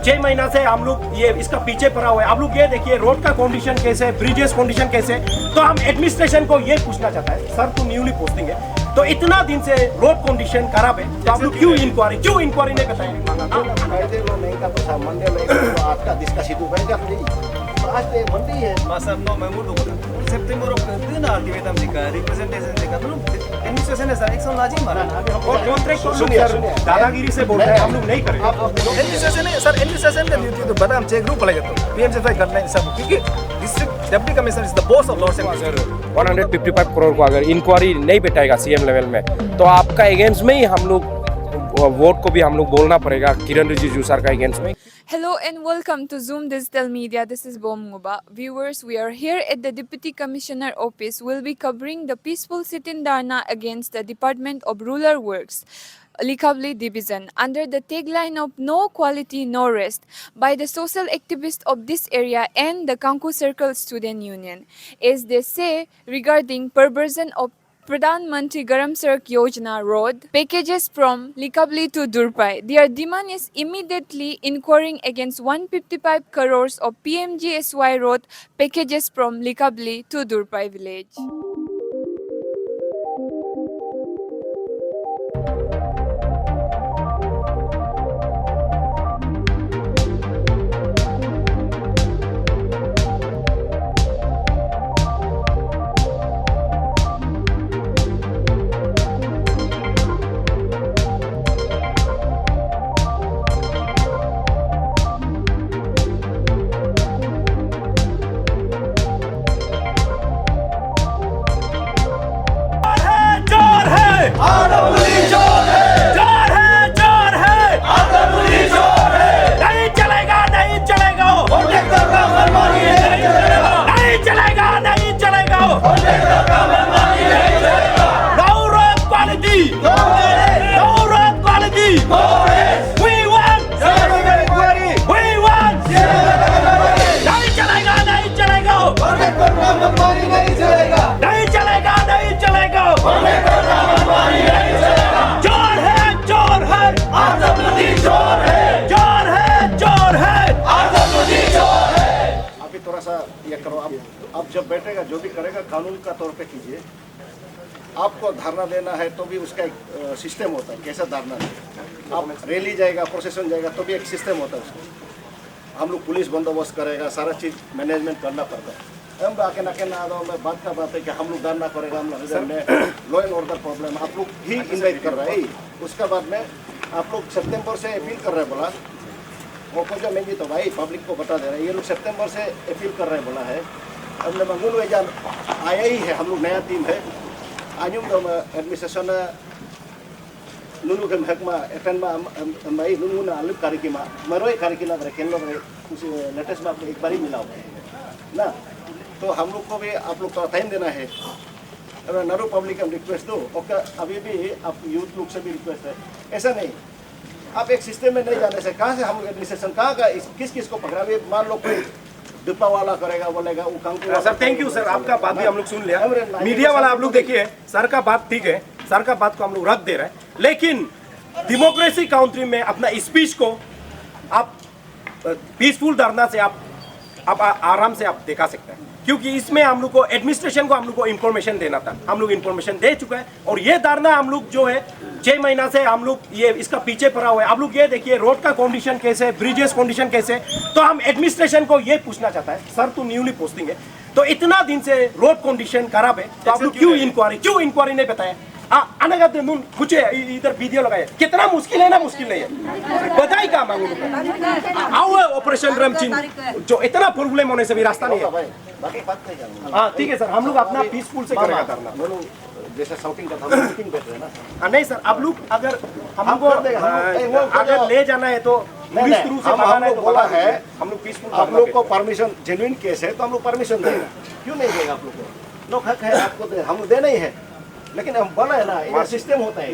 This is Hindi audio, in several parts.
छह महीना से हम लोग ये इसका पीछे पड़ा हुआ है। आप लोग ये देखिए रोड का कंडीशन कैसे है, ब्रिजेस कंडीशन कैसे है। तो हम एडमिनिस्ट्रेशन को ये पूछना चाहता है, सर तो न्यूली पोस्टिंग है, तो इतना दिन से रोड कंडीशन खराब है, तो आप लोग क्यों इंक्वायरी नहीं बताएंगे? मंडी है masa no memang September itu na activitas mereka representation mereka तो एडमिनिस्ट्रेशन है सर एक्शन लाजिम मारा और कॉन्ट्रैक्ट दादागिरी से बोल रहे हैं हम लोग नहीं करेंगे। एडमिनिस्ट्रेशन है सर, एडमिनिस्ट्रेशन का ड्यूटी तो बड़ा हम चेक ग्रुप पड़ेगा तो पीएमसीएफआई करना है सब, क्योंकि district deputy commissioner is the boss of loss and अगर 155 करोड़ को अगर इंक्वायरी नहीं बैठाएगा सीएम लेवल में, तो आपका अगेंस्ट में ही हम लोग वोट को भी हम लोग बोलना पड़ेगा किरण रिजिजू सर का अगेंस्ट में। Hello and welcome to Zoom Digital Media. This is Bom Nguba. Viewers, we are here at the Deputy Commissioner office. We'll be covering the peaceful sit-in dharna against the Department of Rural Works, Likhavli Division, under the tagline of No Quality, No Rest by the social activists of this area and the Kanku Circle Student Union. As they say regarding perversion of Pradhan Mantri Garam Sadak Yojana road packages from Likhavli to Durpai. Their demand is immediately inquiring against 155 crores of PMGSY road packages from Likhavli to Durpai village. आप जब बैठेगा जो भी करेगा कानून का तौर पे कीजिए। आपको धरना देना है तो भी उसका एक सिस्टम होता है, कैसा धरना देना। आप रैली जाएगा, प्रोसेशन जाएगा तो भी एक सिस्टम होता है उसको। हम लोग पुलिस बंदोबस्त करेगा, सारा चीज़ मैनेजमेंट करना पड़ता है। हम आके ना के ना आ मैं बात का बात है कि हम लोग धरना करेगा, हम लोग लॉ एंड ऑर्डर प्रॉब्लम आप लोग ही इन्वाइट कर रहे हैं। उसके बाद में आप लोग सितंबर से अपील कर रहे हैं बोला, वो जो नहीं तो भाई पब्लिक को बता दे रहे हैं, ये लोग सितंबर से अपील कर रहे हैं बोला है। हमने मंगूल वेजान आया ही है, हम लोग नया टीम है। आयुम तो एडमिनिस्ट्रेशन नुनु के महकमा एफएन में भाई नुनु ना अलग कार्यक्रम मरोई कार्यक्रम रहे केंद्र में कुछ लेटेस्ट में एक बार ही मिला ना, तो हम लोग को भी आप लोग थोड़ा टाइम देना है। अगर नरो पब्लिक हम रिक्वेस्ट दो और अभी भी आप यूथ लोग से भी रिक्वेस्ट है, ऐसा नहीं आप एक सिस्टम में नहीं जाने से कहाँ से हम लोग एडमिनिस्ट्रेशन कहाँ का किस किस को पकड़ा। मान लो कोई डिब्बा वाला करेगा बोलेगा वो Kanku. Sir thank you sir, आपका बात भी हम लोग सुन लिया। मीडिया वाला आप लोग देखिए, सर का बात ठीक है, सर का बात को हम लोग रख दे रहे हैं, लेकिन डेमोक्रेसी काउंट्री में अपना स्पीच को आप पीसफुल धरना से आप आराम से आप दिखा सकते हैं, क्योंकि इसमें हम लोग को एडमिनिस्ट्रेशन को हम लोग को इन्फॉर्मेशन देना था। हम लोग इन्फॉर्मेशन दे चुका है और ये धरना हम लोग जो है 6 महीना से हम लोग ये इसका पीछे पड़ा हुआ है। आप लोग ये देखिए रोड का कंडीशन कैसे है, ब्रिजेस कंडीशन कैसे है। तो हम एडमिनिस्ट्रेशन को ये पूछना चाहता है, सर तो न्यूली पोस्टिंग है, तो इतना दिन से रोड कंडीशन खराब है, तो आप लोग क्यों इंक्वायरी नहीं बताया? कुछ इधर वीडियो लगाए, कितना मुश्किल है ना, मुश्किल नहीं है, बताई का मांगू आओ ऑपरेशन रमचिन जो इतना प्रॉब्लम होने से भी रास्ता नहीं है। हाँ ठीक है सर, हम लोग अपना पीसफुल से करेगा धरना, जैसे शाउटिंग करता है मीटिंग बैठ रहे हैं ना। नहीं सर, आप लोग अगर हमको अगर ले जाना है तो पुलिस थ्रू से हम लोग बोला है, हम लोग पीसफुल आप लोग को परमिशन जेन्युइन केस है तो हम लोग परमिशन देगा, क्यों नहीं देगा आप लोग को? लोग हक है आपको दे, हम देना ही है, लेकिन हम बोला है ना ये सिस्टम होता है।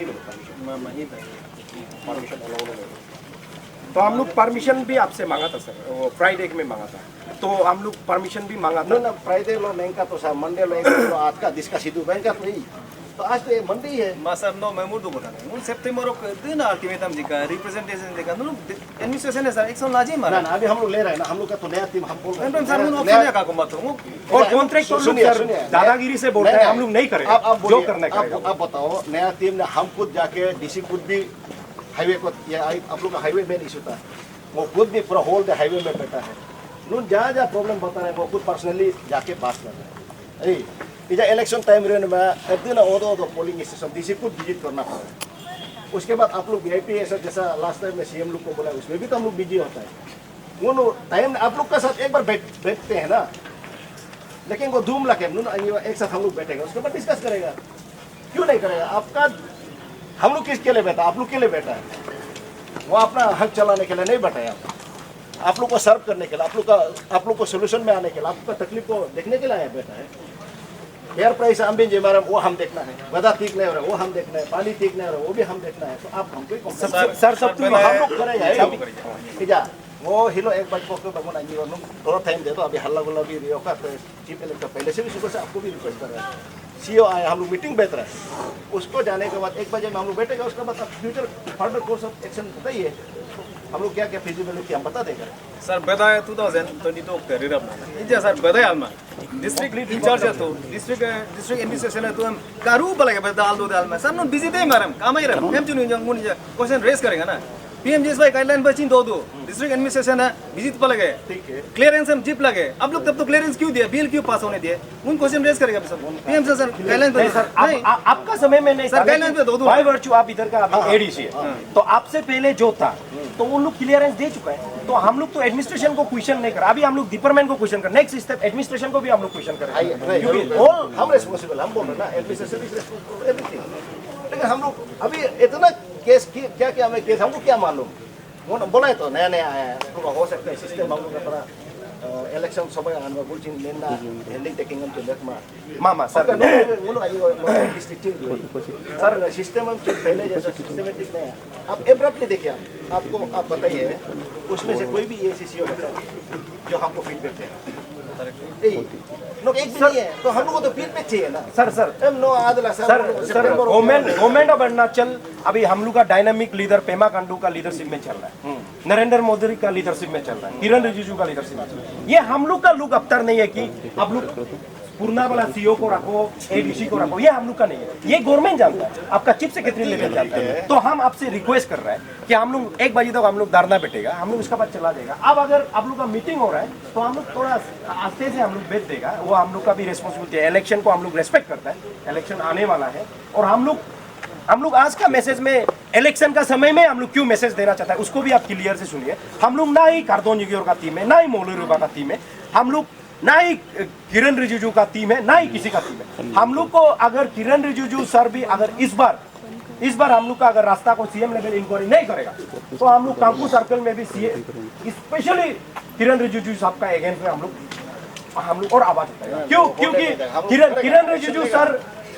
तो हम लोग परमिशन भी आपसे मांगा था सर, वो फ्राइडे में मांगा था, तो हम लोग परमिशन भी मांगा था। No, Friday lo nengka to sa Monday lo engka lo at ka discuss itu bengka to i. तो आज तो ये मंडी है। Masa no memur do botan. Un September ok दिन ultimatum दिखा representation दिखा तो administration है सर एक सौ लाजी ना मारा। ना अभी हम लोग ले रहे हैं ना, हम लोग का तो नया टीम हम बोल रहे मैम सर मुन हैं। ऑप्शन है का को मत हो। और कॉन्ट्रैक्ट सुनिए, सर सुनिए। दादागिरी से बोलते हैं हम लोग नहीं करेंगे, आप जो बोलिए, करना करेगा। आप बताओ नया टीम ने हम खुद जाके डीसी खुद भी हाईवे को, ये आप लोग का हाईवे में इशू था, वो खुद भी पूरा होल द हाईवे में बैठा है। उन्होंने जहाँ जहाँ प्रॉब्लम बता रहे हैं वो खुद पर्सनली जाके बात कर रहे हैं। इधर इलेक्शन टाइम रहने में एक दिन ओदो पोलिंग स्टेशन डीसी खुद विजिट करना पड़ा। उसके बाद आप लोग वीआईपी ऐसा जैसा लास्ट टाइम में सीएम लोग को बोला, उसमें भी तो हम लोग बिजी होता है। वो टाइम आप लोग का साथ एक बार बैठते हैं ना, लेकिन वो धूम लगे एक साथ हम लोग बैठेंगे, उसके बाद डिस्कस करेगा। क्यों नहीं करेगा? आपका हम लोग किसके लिए बैठा? आप लोग के लिए बैठा है। वो अपना हक चलाने के लिए नहीं बैठा है, आप लोग को सर्व करने के लिए, आप लोग को सोल्यूशन में आने के लिए, आपका तकलीफ को देखने के लिए आया बैठा है। एयर प्राइस हम भी जमा वो हम देखना है, बदा ठीक नहीं हो रहा है वो हम देखना है, पानी ठीक नहीं हो रहा है वो भी हम देखना है। तो आप हमको सर सब हम लोग करेगा वो हिलो एक बार को भगवान आएंगे और थोड़ा टाइम दे दो। अभी हल्ला गुल्ला भी होगा तो चीफ इलेक्टर पहले से भी सुबह से आपको भी रिक्वेस्ट कर रहा है। सीओ आए, हम लोग मीटिंग बैठ रहा है, उसको जाने के बाद 1 बजे में हम लोग बैठेगा। उसके बाद future further course of action बताइए, हम लोग क्या क्या फिजिबिलिटी हम बता देगा। सर बताया 2022 करियर अपना इंजा सर बताया अलमा डिस्ट्रिक्ट इंचार्ज है तो डिस्ट्रिक्ट एडमिनिस्ट्रेशन है तो हम कारू बलेगा बदाल दो दाल में सर नो बिजी दे मारम काम ही रहा हम चुनियो जंग मुनि क्वेश्चन रेस करेगा ना पीएमजीएसवाई गाइडलाइन बचिन दो डिस्ट्रिक्ट एडमिनिस्ट्रेशन है विजिट पर लगे, ठीक है, क्लियरेंस हम जिप लगे। अब लोग तब तो क्लियरेंस क्यों दिया, बिल क्यों पास होने दिए, उन क्वेश्चन रेस करेगा सर पीएम सर गाइडलाइन पे सर आपका समय में नहीं सर गाइडलाइन पे दो बाय वर्च्यू आप इधर का अभी एडीसी है, तो आपसे पहले जो था तो उन लोग क्लियरेंस दे चुका है। तो हम लोग तो एडमिनिस्ट्रेशन को क्वेश्चन नहीं कर, अभी हम लोग डिपार्टमेंट को क्वेश्चन कर, नेक्स्ट स्टेप एडमिनिस्ट्रेशन को भी हम लोग क्वेश्चन करेंगे। हम रिस्पॉन्सिबल, हम बोल रहे हैं ना एडमिनिस्ट्रेशन इज रिस्पॉन्सिबल एवरीथिंग। लेकिन हम लोग अभी इतना केस क्या क्या हमें केस हमको क्या मालूम, वो बोला है तो नया नया आया है, तो हो सकता है सिस्टम हम लोग का थोड़ा इलेक्शन समय आने में बुलचिन लेना हेल्डिंग टेकिंग हम चल रहा मामा सर वो लोग आई डिस्ट्रिक्ट सर सिस्टम हम पहले जैसा सिस्टमेटिक नहीं है। आप एब्रप्टली देखिए, आपको आप बताइए उसमें से कोई भी एसीसी होता है जो हमको फीडबैक देगा लोग एक भी नहीं है, तो हम लोग को तो फीडबैक चाहिए ना। सर नो आदला सर गवर्नमेंट ऑफ अभी हम लोग का डायनामिक लीडर पेमा खांडू का लीडरशिप में चल रहा है, नरेंद्र मोदी का लीडरशिप में चल रहा है, किरण रिजिजू का लीडरशिप में चल रहा है। ये हम लोग का लुक अवतार नहीं है कि अब लोग पूर्णा वाला सीओ को रखो, एडीसी को रखो, ये हम लोग का नहीं है। ये गवर्नमेंट जानता है आपका चीफ सेक्रेटरी लेवल जानता है। तो हम आपसे रिक्वेस्ट कर रहे हैं कि हम लोग 1 बजे तक हम लोग धरना बैठेगा, हम लोग उसके बाद चला जाएगा। अब अगर आप लोग का मीटिंग हो रहा है तो हम लोग थोड़ा आस्ते से हम लोग बैठ देगा, वो हम लोग का भी रिस्पॉन्सिबिलिटी है। इलेक्शन को हम लोग रेस्पेक्ट करता है, इलेक्शन आने वाला है और हम लोग आज का मैसेज में इलेक्शन का समय में हम लोग क्यों मैसेज देना चाहता है उसको भी आप क्लियर से सुनिए। हम लोग ना ही कार्दोन जिग्योर का टीम है, ना ही मोलूरुबा का टीम है, हम लोग ना ही किरण रिजिजू का टीम है, ना ही किसी का टीम है। हम लोग को अगर किरण रिजिजू सर भी अगर इस बार हम लोग का अगर रास्ता को सीएम लेवल इंक्वायरी नहीं करेगा तो हम लोग कांकू सर्कल में भी स्पेशली किरण रिजिजू साहब का अगेंस्ट में हम लोग और आवाज उठाएगा। क्यों? क्योंकि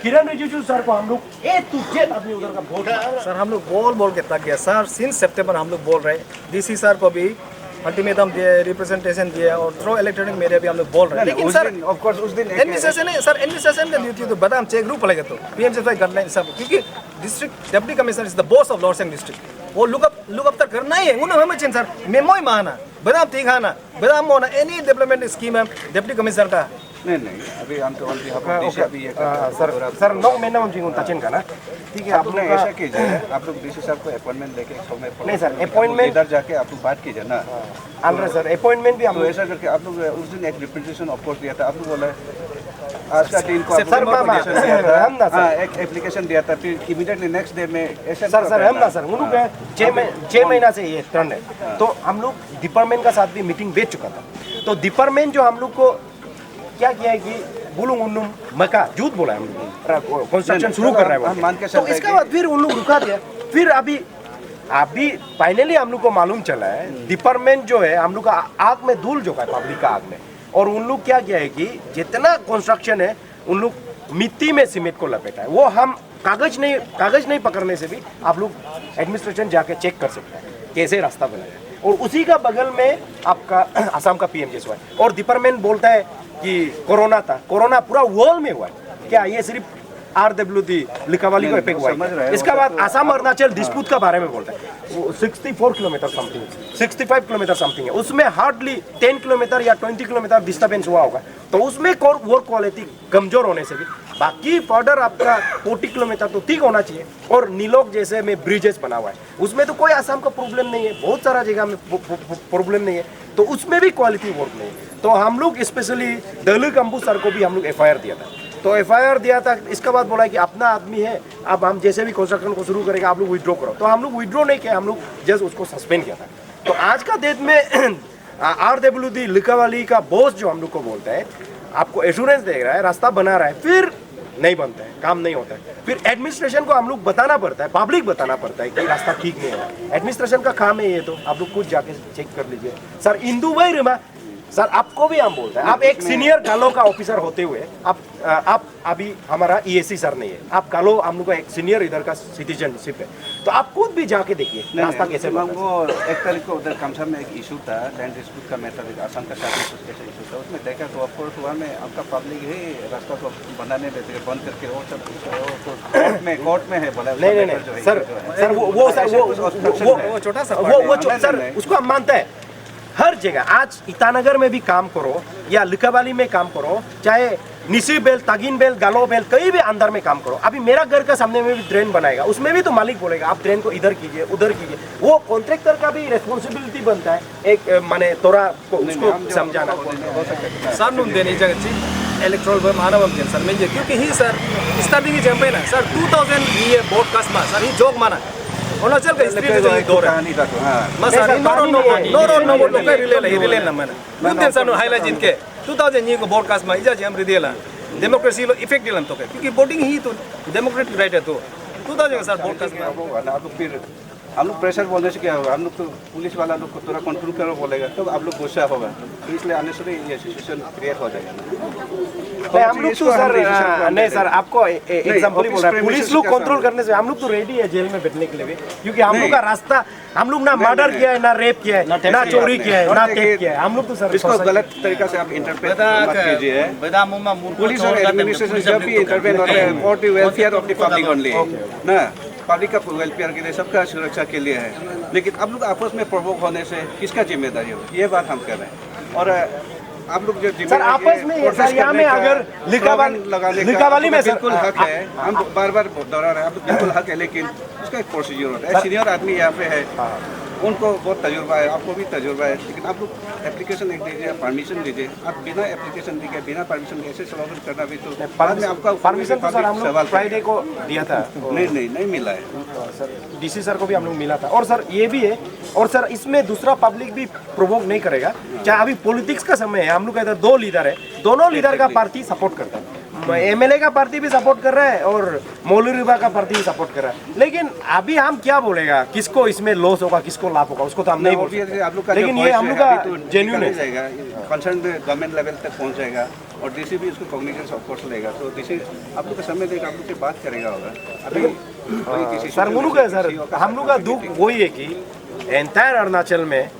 किरण रिजिजू सर को हम लोग ए टू जेड अपनी उधर का वोट सर हम लोग बोल के तक गया सर सिंस सितंबर हम लोग बोल रहे हैं डीसी सर को भी अल्टीमेटम दिए, रिप्रेजेंटेशन दिए और थ्रू इलेक्ट्रॉनिक मीडिया भी हम लोग बोल रहे हैं। लेकिन सर ऑफ कोर्स उस दिन एडमिनिस्ट्रेशन है सर, एडमिनिस्ट्रेशन का ड्यूटी तो बदाम चेक ग्रुप पड़ेगा तो पीएमजीएसवाई गाइडलाइन सब, क्योंकि district deputy commissioner is the boss of lower Siang district, वो लुक अप तक करना ही है उन्हें हमें चाहिए सर मेमो ही माना बदाम ठीक आना बदाम होना एनी डेवलपमेंट स्कीम है डेप्टी कमिश्नर का नहीं अभी हम तो ऑलरेडी हम अभी ये सर 9 महीना में जिंगुन तचिन का ना ठीक है। आप लोग ऐसा कीजिए, आप लोग डीसी साहब को अपॉइंटमेंट लेके समय पर नहीं सर अपॉइंटमेंट इधर जाके आप लोग बात कीजिए ना। अलरे सर अपॉइंटमेंट भी हम तो ऐसा करके आप लोग उस दिन एक रिप्रेजेंटेशन ऑफ कोर्स दिया था, आप लोग बोला आज का दिन को सर हम ना सर एक एप्लीकेशन दिया था, फिर इमीडिएटली नेक्स्ट डे में ऐसा सर हम ना सर उन लोग 6 महीना से ये टर्न है। तो हम लोग डिपार्टमेंट का साथ भी मीटिंग बैठ चुका था। तो डिपार्टमेंट जो हम लोग को क्या किया है कि बुलुंग उन्नुम मका झूठ बोला है, हम लोग कंस्ट्रक्शन शुरू कर रहे हैं मान के तो इसके बाद फिर उन लोग रुका दिया। फिर अभी फाइनली हम लोग को मालूम चला है डिपार्टमेंट जो है हम लोग का आग में धूल जो है पब्लिक का आग में, और उन लोग क्या किया है कि जितना कंस्ट्रक्शन है उन लोग मिट्टी में सीमेंट को लपेटा है। वो हम कागज नहीं पकड़ने से भी आप लोग एडमिनिस्ट्रेशन जाके चेक कर सकते हैं कैसे रास्ता बनाया है। और उसी का बगल में आपका असम का पीएमजीएसवाई, और डिपार्टमेंट बोलता है कि कोरोना था। कोरोना पूरा वर्ल्ड में हुआ है क्या? ये सिर्फ RWD लिकावाली को इफेक्ट हुआ है। इसका बाद असम अरुणाचल डिस्प्यूट का बारे में बोलता है। वो 64 किलोमीटर समथिंग, 65 किलोमीटर समथिंग है, उसमें हार्डली 10 किलोमीटर या 20 किलोमीटर डिस्टर्बेंस हुआ होगा। तो उसमें वर्क क्वालिटी कमजोर होने से भी बाकी बॉर्डर आपका 40 किलोमीटर तो ठीक होना चाहिए। और नीलोक जैसे में ब्रिजेस बना हुआ है, उसमें तो कोई असम का प्रॉब्लम नहीं है, बहुत सारा जगह में प्रॉब्लम नहीं है, तो उसमें भी क्वालिटी वर्क नहीं है। तो हम लोग स्पेशली दिल्ली कंबू सर को भी हम लोग FIR दिया था। तो FIR दिया था, इसका बाद बोला कि अपना आदमी है, अब हम जैसे भी कंस्ट्रक्शन को शुरू करेगा आप लोग विड्रॉ करो। तो हम लोग विड्रॉ नहीं किया, हम लोग जस्ट उसको सस्पेंड किया था। तो आज का डेट में RWD लिकावाली का बॉस जो हम लोग को बोलता है, आपको एश्योरेंस दे रहा है, रास्ता बना रहा है, फिर नहीं बनता है, काम नहीं होता है। फिर एडमिनिस्ट्रेशन को हम लोग बताना पड़ता है, पब्लिक बताना पड़ता है कि रास्ता ठीक नहीं है। एडमिनिस्ट्रेशन का काम है ये, तो आप लोग खुद जाके चेक कर लीजिए। सर इंदू भाई रिमा सर, आपको भी हम बोलते हैं, आप एक सीनियर गालो का ऑफिसर होते हुए आप अभी हमारा EAC सर नहीं है, आप गालो हम लोग का एक सीनियर इधर का सिटीजनशिप है, तो आप खुद भी जाके देखिए रास्ता कैसे बनता है। वो 1 तारीख को उधर कमसा में एक इशू था, लैंड डिस्प्यूट का मैटर, असम का शादी इशू था, उसमें देखा तो ऑफकोर्स हुआ में आपका पब्लिक ही रास्ता को बनाने देते बंद करके वो सब कोर्ट में है बोला। नहीं सर, वो छोटा सा वो सर उसको हम मानते हैं। हर जगह आज ईटानगर में भी काम करो या लिकावाली में काम करो, चाहे निसी बेल, तागिन बेल, गालो बेल, कहीं भी अंदर में काम करो। अभी मेरा घर का सामने में भी ड्रेन बनाएगा, उसमें भी तो मालिक बोलेगा आप ड्रेन को इधर कीजिए उधर कीजिए। वो कॉन्ट्रैक्टर का भी रेस्पॉन्सिबिलिटी बनता है, एक माने तोरा को उसको समझाना। सर नुन देने जगह इलेक्ट्रल मानव सर में क्योंकि ही सर स्टार्टिंग चैंपियन है सर 2000 ये बोर्ड कस्मा सर ही जोक माना अरुणाचल का स्ट्रीट जो दो कहानी था तो हां मसा नो रिले ना मैंने मुद्दे सर हाईलाइट जिनके 2000 ये को बोर्ड कस्मा इजा हम रिदेला डेमोक्रेसी लो इफेक्ट दिलन तो क्योंकि वोटिंग ही तो डेमोक्रेटिक राइट है। तो 2000 सर बोर्ड कस्मा आप लोग फिर हम लोग प्रेशर बोलने से क्या होगा, हम लोग तो पुलिस वाला लोग को थोड़ा कंट्रोल करो बोलेगा तो आप लोग गुस्सा होगा, तो इसलिए आने से ये सिचुएशन क्रिएट हो जाएगा। हम लोग तो सर नहीं सर, आपको एग्जांपल बोल रहा है, पुलिस लोग कंट्रोल करने से हम लोग तो रेडी है जेल में बैठने के लिए भी, क्योंकि हम लोग का रास्ता, हम लोग ना मर्डर किया है, ना रेप किया है, ना चोरी किया है, ना थेफ्ट किया है। हम लोग तो सर इसको गलत तरीका से आप इंटरप्रेट मत कीजिए। पुलिस और एडमिनिस्ट्रेशन जब भी इंटरवेन होते हैं for the welfare of the public only ना, पब्लिक का वेलफेयर के लिए, सबका सुरक्षा के लिए है। लेकिन आप लोग आपस में प्रवोक होने से किसका जिम्मेदारी हो, ये बात हम कर रहे हैं। और आप लोग जो सर आपस में सर यहाँ में अगर लिकावाली में बिल्कुल हक है, हम बार बार दोहरा रहे हैं, आप बिल्कुल हक है, लेकिन उसका एक प्रोसीजर होता है। सीनियर आदमी यहाँ पे है, उनको बहुत तजुर्बा है, आपको भी तजुर्बा है, लेकिन आप लोग एप्लीकेशन एक दीजिए, परमिशन दीजिए। आप बिना एप्लीकेशन दिए, बिना परमिशन के ऐसे सवाल करना भी तो बाद में आपका परमिशन तो सर हम लोग फ्राइडे को दिया था, नहीं मिला है सर। DC सर को भी हम लोग मिला था। और सर ये भी है, और सर इसमें दूसरा पब्लिक भी प्रोवोक नहीं करेगा। चाहे अभी पॉलिटिक्स का समय है, हम लोग इधर 2 लीडर है, दोनों लीडर का पार्टी सपोर्ट करता है, MLA का पार्टी भी सपोर्ट कर रहा है और मौलवी का पार्टी भी सपोर्ट कर रहा है। लेकिन अभी हम क्या बोलेगा, किसको इसमें लॉस होगा, किसको लाभ होगा, उसको तो हम नहीं बोल सकते। लेकिन ये हम लोग का जेन्युइन है, कंसर्न गवर्नमेंट लेवल तक पहुंच जाएगा और DC भी उसको कॉग्निजेंस ऑफ कोर्स लेगा। तो DC आप लोग का समय देगा, आप लोग से बात करेगा होगा। अभी सर वो लोग है सर, हम लोग का दुख वही है कि एंटायर अरुणाचल में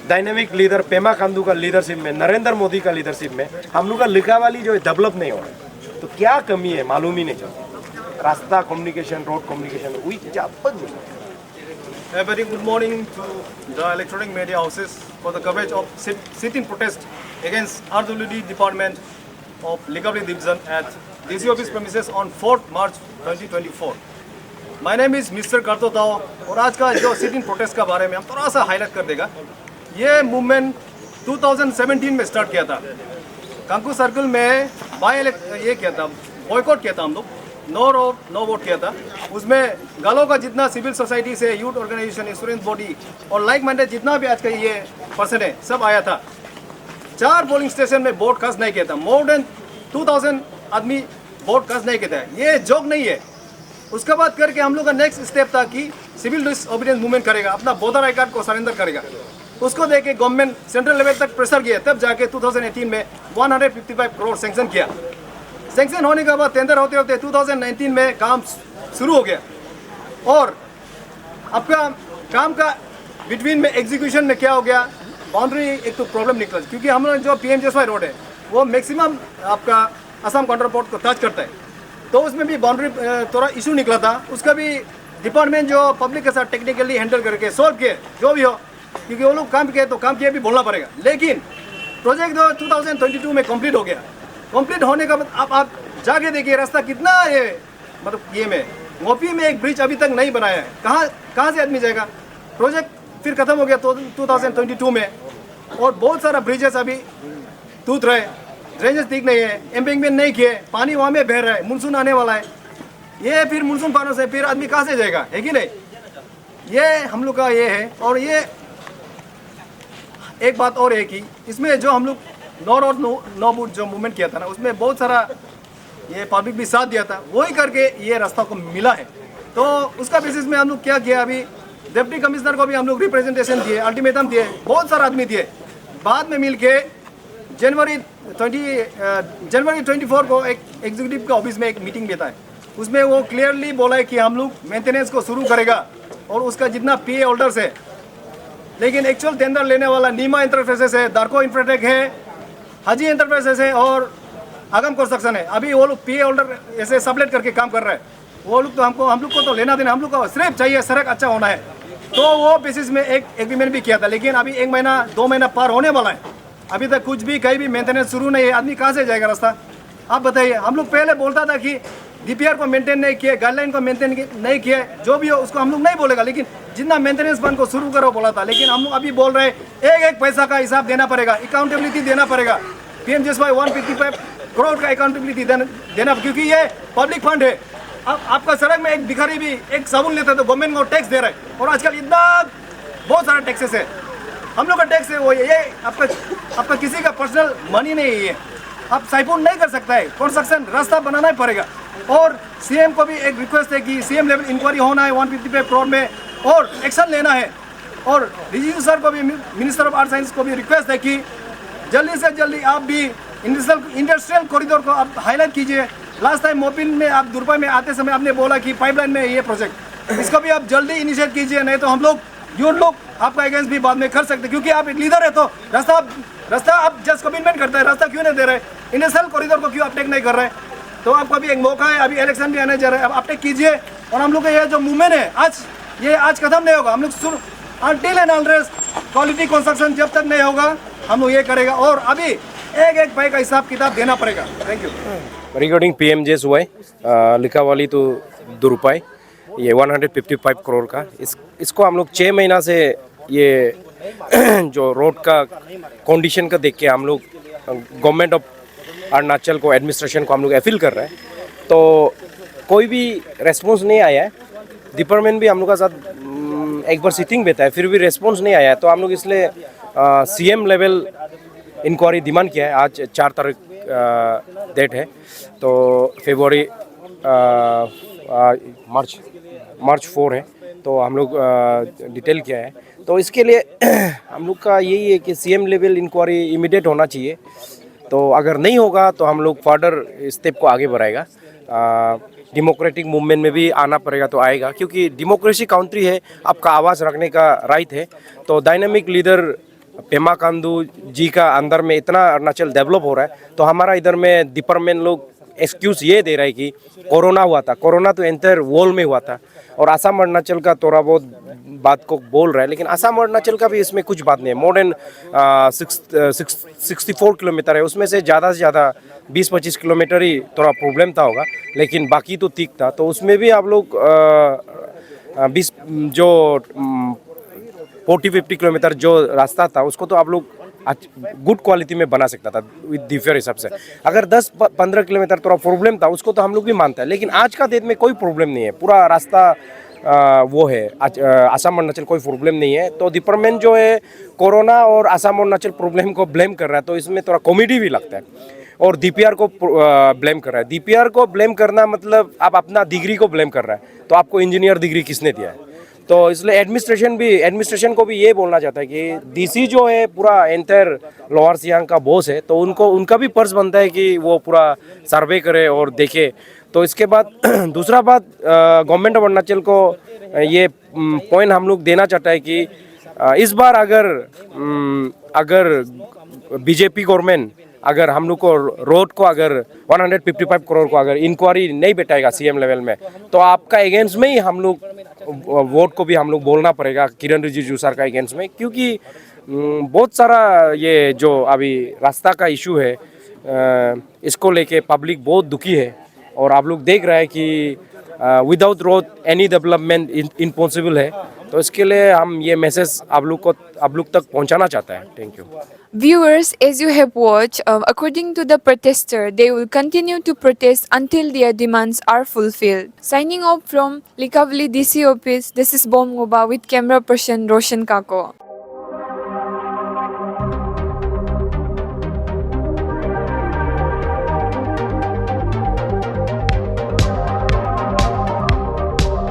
डायनेमिक लीडर पेमा खांडू का लीडरशिप में, नरेंद्र मोदी का लीडरशिप में हम लोग का लिकावाली जो है डेवलप नहीं हो रहा है। तो क्या कमी है मालूम ही नहीं चलता। रास्ता कम्युनिकेशन, रोड कम्युनिकेशन हुई A very good morning to the electronic media houses for the coverage of sit-in protest against RWD Department of Liqabli Division at DC office premises on 4th March 2024. My name is Mr. Karto Tao और आज का जो sit-in protest का बारे में हम थोड़ा सा हाईलाइट कर देगा। ये मूवमेंट 2017 में स्टार्ट किया था, कांकू सर्कल में ये किया था, बॉयकॉट किया था हम लोग, नो वोट किया था। उसमें गालों का जितना सिविल सोसाइटी से, यूथ ऑर्गेनाइजेशन, इंश्योरेंस बॉडी और लाइक माइंडेड जितना भी आज का ये पर्सन है सब आया था। 4 पोलिंग स्टेशन में वोट कास्ट नहीं किया था, मोर देन 2000 आदमी वोट कास्ट नहीं किया था। ये जोक नहीं है। उसके बाद करके हम लोग का नेक्स्ट स्टेप था कि सिविल डिसओबीडियंस मूवमेंट करेगा, अपना वोटर आई कार्ड को सरेंडर करेगा। उसको देके गवर्नमेंट सेंट्रल लेवल तक प्रेशर किया, तब जाके 2018 में 155 करोड़ सैंक्शन किया। सैंक्शन होने के बाद टेंडर होते होते 2019 में काम शुरू हो गया और आपका काम का बिटवीन में एग्जीक्यूशन में क्या हो गया, बाउंड्री एक तो प्रॉब्लम निकला, क्योंकि हम लोग जो PMJSY रोड है वो मैक्सिमम आपका असम काउंटर पोर्ट को टच करता है, तो उसमें भी बाउंड्री थोड़ा इशू निकला था। उसका भी डिपार्टमेंट जो पब्लिक के साथ टेक्निकली हैंडल करके सॉल्व किए, जो भी हो, क्योंकि वो लोग काम किए तो काम किए भी बोलना पड़ेगा। लेकिन प्रोजेक्ट जो 2022 में कंप्लीट हो गया, कंप्लीट होने का बाद आप जाके देखिए रास्ता कितना ये मतलब ये में मोपी में एक ब्रिज अभी तक नहीं बनाया है। कहाँ से आदमी जाएगा। प्रोजेक्ट फिर खत्म हो गया तो 2022 में, और बहुत सारा ब्रिजेस अभी टूट रहे, ड्रेनेज ठीक नहीं है, एम्बैंकमेंट नहीं किए, पानी वहाँ में बह रहा है, मानसून आने वाला है, ये फिर मानसून पानों से फिर आदमी कहाँ से जाएगा, है कि नहीं। ये हम लोग का ये है। और ये एक बात और है कि इसमें जो हम लोग नॉर और नो बूट जो मूवमेंट किया था ना, उसमें बहुत सारा ये पब्लिक भी साथ दिया था, वही करके ये रास्ता को मिला है। तो उसका बेसिस में हम लोग क्या किया, अभी डिप्टी कमिश्नर को भी हम लोग रिप्रेजेंटेशन दिए, अल्टीमेटम दिए, बहुत सारा आदमी दिए। बाद में मिल के जनवरी 24 को एक एग्जीक्यूटिव का ऑफिस में एक मीटिंग देता है, उसमें वो क्लियरली बोला है कि हम लोग मेंटेनेंस को शुरू करेगा और उसका जितना PA होल्डर्स है, लेकिन एक्चुअल टेंडर लेने वाला नीमा इंटरफेसेस है, दार्को इंफ्राटेक है, हाजी इंटरफेसेस है और आगम कंस्ट्रक्शन है। अभी वो लोग PA होल्डर ऐसे सबलेट करके काम कर रहे हैं। वो लोग तो हम लोग को तो लेना देना, हम लोग को सिर्फ चाहिए सड़क अच्छा होना है। तो वो बेसिस में एक एग्रीमेंट भी किया था, लेकिन अभी 1 महीना 2 महीना पार होने वाला है, अभी तक कुछ भी कहीं भी मेंटेनेंस शुरू नहीं है। आदमी कहाँ से जाएगा रास्ता, आप बताइए। हम लोग पहले बोलता था कि DPR को मेंटेन नहीं किए, गाइडलाइन को मेंटेन नहीं किए, जो भी हो उसको हम लोग नहीं बोलेगा, लेकिन जितना मेंटेनेंस फंड को शुरू करो बोला था। लेकिन हम लोग अभी बोल रहे हैं एक पैसा का हिसाब देना पड़ेगा, अकाउंटेबिलिटी देना पड़ेगा। PMJSY 155 करोड़ का अकाउंटेबिलिटी देना, क्योंकि ये पब्लिक फंड है। अब आपका सड़क में एक भिखारी भी एक साबुन लेता है तो गवर्नमेंट को टैक्स दे रहा है, और आजकल इतना बहुत सारा टैक्सेस है, हम लोग का टैक्स है वो, ये आपका किसी का पर्सनल मनी नहीं है, ये आप साइफोन नहीं कर सकता है। कंस्ट्रक्शन रास्ता बनाना ही पड़ेगा। और CM को भी एक रिक्वेस्ट है कि CM लेवल इंक्वायरी होना है 155 करोड़ में और एक्शन लेना है। और रिजिजू सर को भी, मिनिस्टर ऑफ आर्ट साइंस को भी रिक्वेस्ट है कि जल्दी से जल्दी आप भी इंडस्ट्रियल कॉरिडोर को आप हाईलाइट कीजिए। लास्ट टाइम मोपिन में आप दुर्पा में आते समय आपने बोला कि पाइपलाइन में ये प्रोजेक्ट, इसको भी आप जल्दी इनिशिएट कीजिए, नहीं तो हम लोग आपका अगेंस्ट भी बाद में कर सकते, क्योंकि आप एक लीडर है। तो रास्ता आप जस्ट कमिटमेंट करते हैं, रास्ता क्यों नहीं दे रहे, इंडस्ट्रियल कॉरिडोर को क्यों अपटेक नहीं कर रहे। तो आपका भी एक मौका है, अभी इलेक्शन भी आने जा रहे हैं, अब अपटेक कीजिए। और हम लोग का ये जो मूवमेंट है आज खत्म नहीं होगा। हम लोग until and unless quality construction जब तक नहीं होगा हम लोग ये करेगा। और अभी एक भाई का हिसाब किताब देना पड़ेगा। Thank you. रिगार्डिंग PMJSY लिखावाली तो दुरुपाई, ये 155 करोड़ का, इसको हम लोग 6 महीना से ये जो रोड का कंडीशन का देख के हम लोग गवर्नमेंट ऑफ अरुणाचल को, एडमिनिस्ट्रेशन को हम लोग अपील कर रहे हैं, तो कोई भी रेस्पॉन्स नहीं आया है। डिपार्टमेंट भी हम लोग का साथ एक बार सिटिंग बेता है, फिर भी रेस्पॉन्स नहीं आया है। तो हम लोग इसलिए CM लेवल इंक्वायरी डिमांड किया है। आज 4 तारीख डेट है, तो फरवरी मार्च 4 है, तो हम लोग डिटेल किया है। तो इसके लिए हम लोग का यही है कि CM लेवल इंक्वायरी इमीडिएट होना चाहिए। तो अगर नहीं होगा तो हम लोग फर्दर स्टेप को आगे बढ़ाएगा। डेमोक्रेटिक मूवमेंट में भी आना पड़ेगा तो आएगा, क्योंकि डेमोक्रेसी कंट्री है, आपका आवाज़ रखने का राइट है। तो डायनामिक लीडर पेमा खांडू जी का अंदर में इतना अरुणाचल डेवलप हो रहा है, तो हमारा इधर में डिपार्टमेंट लोग एक्सक्यूज़ ये दे रहा है कि कोरोना हुआ था। कोरोना तो एंटायर वर्ल्ड में हुआ था, और असम अरुणाचल का थोड़ा बहुत बात को बोल रहा है, लेकिन असम अरुणाचल का भी इसमें कुछ बात नहीं है। मोर देन 64 किलोमीटर है, उसमें से ज़्यादा 20-25 किलोमीटर ही थोड़ा प्रॉब्लम था होगा, लेकिन बाकी तो ठीक था। तो उसमें भी आप लोग 40-50 किलोमीटर जो रास्ता था उसको तो आप लोग गुड क्वालिटी में बना सकता था विद डिफर हिसाब से। अगर 10-15 किलोमीटर थोड़ा प्रॉब्लम था उसको तो हम लोग भी मानते हैं, लेकिन आज का डेट में कोई प्रॉब्लम नहीं है, पूरा रास्ता वो है। असम अरुणाचल कोई प्रॉब्लम नहीं है। तो डिपार्टमेंट जो है कोरोना और असम अरुणाचल प्रॉब्लम को ब्लेम कर रहा है, तो इसमें थोड़ा कॉमेडी भी लगता है। और DPR को ब्लेम कर रहा है। DPR को ब्लेम करना मतलब आप अपना डिग्री को ब्लेम कर रहा है, तो आपको इंजीनियर डिग्री किसने दिया है। तो इसलिए एडमिनिस्ट्रेशन को भी ये बोलना चाहता है कि DC जो है पूरा एंटायर लोअर सियांग का बॉस है, तो उनका भी फर्ज बनता है कि वो पूरा सर्वे करे और देखे। तो इसके बाद दूसरा बात, गवर्नमेंट ऑफ अरुणाचल को ये पॉइंट हम लोग देना चाहता है कि इस बार अगर बीजेपी गवर्नमेंट अगर हम लोग को रोड को अगर 155 करोड़ को अगर इंक्वायरी नहीं बैठाएगा सीएम लेवल में, तो आपका अगेंस्ट में ही हम लोग वोट को भी हम लोग बोलना पड़ेगा किरण रिजिजू सर का अगेंस्ट में, क्योंकि बहुत सारा ये जो अभी रास्ता का इशू है इसको लेके पब्लिक बहुत दुखी है। और आप लोग देख रहे हैं कि without road any development impossible है। तो इसके लिए हम ये मैसेज आप लोग तक पहुंचाना चाहते हैं। Thank you. Viewers, as you have watched, according to the protester, they will continue to protest until their demands are fulfilled. Signing off from Likavli DC office, this is Bom Ngoba with camera person Roshan Kako.